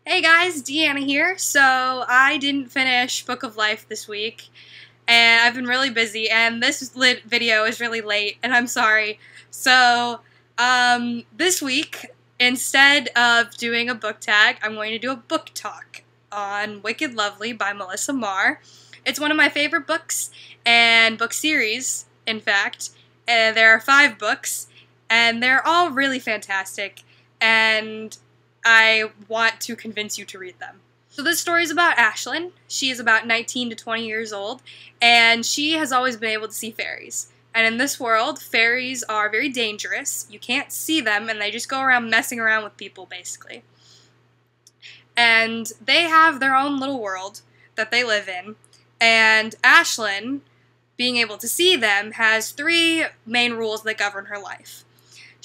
Hey guys, Deanna here. So I didn't finish Book of Life this week, and I've been really busy, and this video is really late, and I'm sorry. So, this week, instead of doing a book tag, I'm going to do a book talk on Wicked Lovely by Melissa Marr. It's one of my favorite books, and book series, in fact. There are 5 books, and they're all really fantastic, and I want to convince you to read them. So this story is about Ashlyn. She is about 19 to 20 years old, and she has always been able to see fairies. And in this world, fairies are very dangerous. You can't see them, and they just go around messing around with people, basically. And they have their own little world that they live in, and Ashlyn, being able to see them, has 3 main rules that govern her life.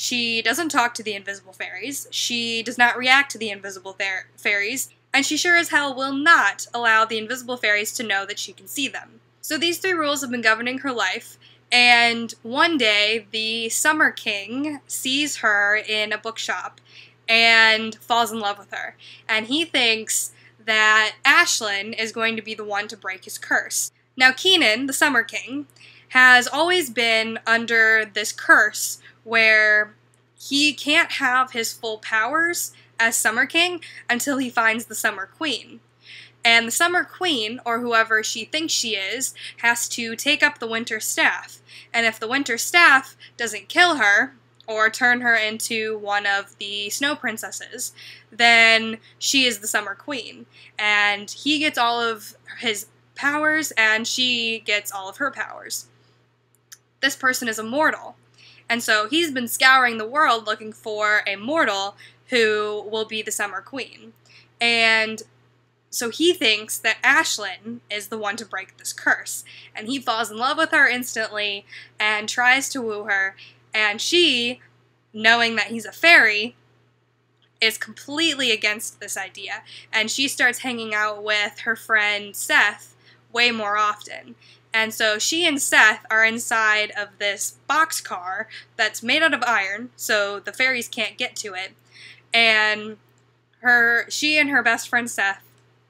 She doesn't talk to the invisible fairies, she does not react to the invisible fairies, and she sure as hell will not allow the invisible fairies to know that she can see them. So these 3 rules have been governing her life, and one day the Summer King sees her in a bookshop and falls in love with her. And he thinks that Ashlyn is going to be the one to break his curse. Now Keenan, the Summer King, has always been under this curse where he can't have his full powers as Summer King until he finds the Summer Queen. And the Summer Queen, or whoever she thinks she is, has to take up the Winter Staff. And if the Winter Staff doesn't kill her, or turn her into one of the Snow Princesses, then she is the Summer Queen. And he gets all of his powers, and she gets all of her powers. This person is a mortal. And so he's been scouring the world looking for a mortal who will be the Summer Queen. And so he thinks that Ashlyn is the one to break this curse. And he falls in love with her instantly and tries to woo her. And she, knowing that he's a fairy, is completely against this idea. And she starts hanging out with her friend Seth way more often. And so she and Seth are inside of this boxcar that's made out of iron, so the fairies can't get to it. And she and her best friend Seth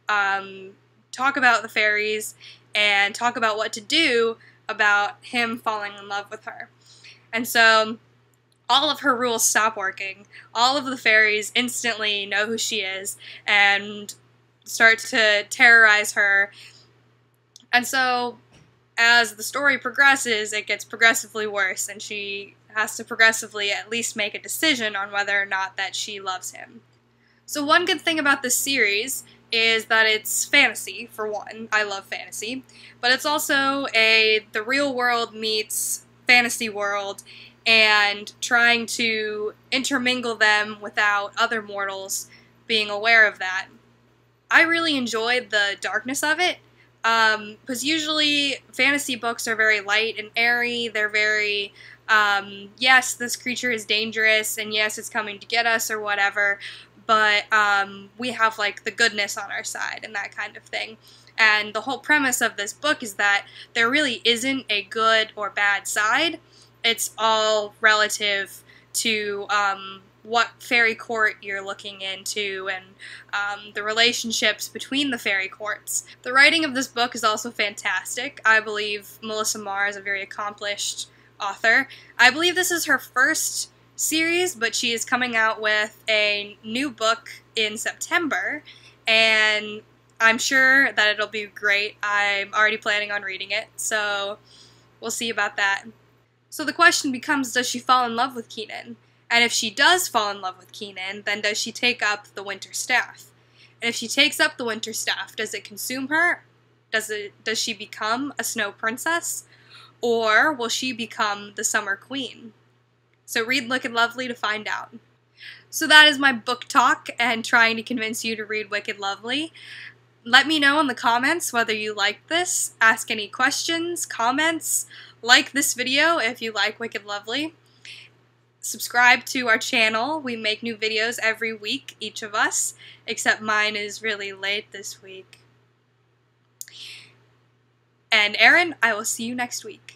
talk about the fairies and talk about what to do about him falling in love with her. And so all of her rules stop working. All of the fairies instantly know who she is and start to terrorize her. And so as the story progresses, it gets progressively worse, and she has to progressively at least make a decision on whether or not that she loves him. So one good thing about this series is that it's fantasy, for one. I love fantasy. But it's also the real world meets fantasy world, and trying to intermingle them without other mortals being aware of that. I really enjoyed the darkness of it. Because usually fantasy books are very light and airy, they're very, yes, this creature is dangerous, and yes, it's coming to get us, or whatever, but, we have, like, the goodness on our side, and that kind of thing. And the whole premise of this book is that there really isn't a good or bad side. It's all relative to, what fairy court you're looking into, and the relationships between the fairy courts. The writing of this book is also fantastic. I believe Melissa Marr is a very accomplished author. I believe this is her first series, but she is coming out with a new book in September, and I'm sure that it'll be great. I'm already planning on reading it, so we'll see about that. So the question becomes, does she fall in love with Keenan? And if she does fall in love with Keenan, then does she take up the Winter Staff? And if she takes up the Winter Staff, does it consume her? Does she become a Snow Princess? Or will she become the Summer Queen? So read Wicked Lovely to find out. So that is my book talk and trying to convince you to read Wicked Lovely. Let me know in the comments whether you liked this. Ask any questions, comments. Like this video if you like Wicked Lovely. Subscribe to our channel. We make new videos every week, each of us, except mine is really late this week. And Erin, I will see you next week.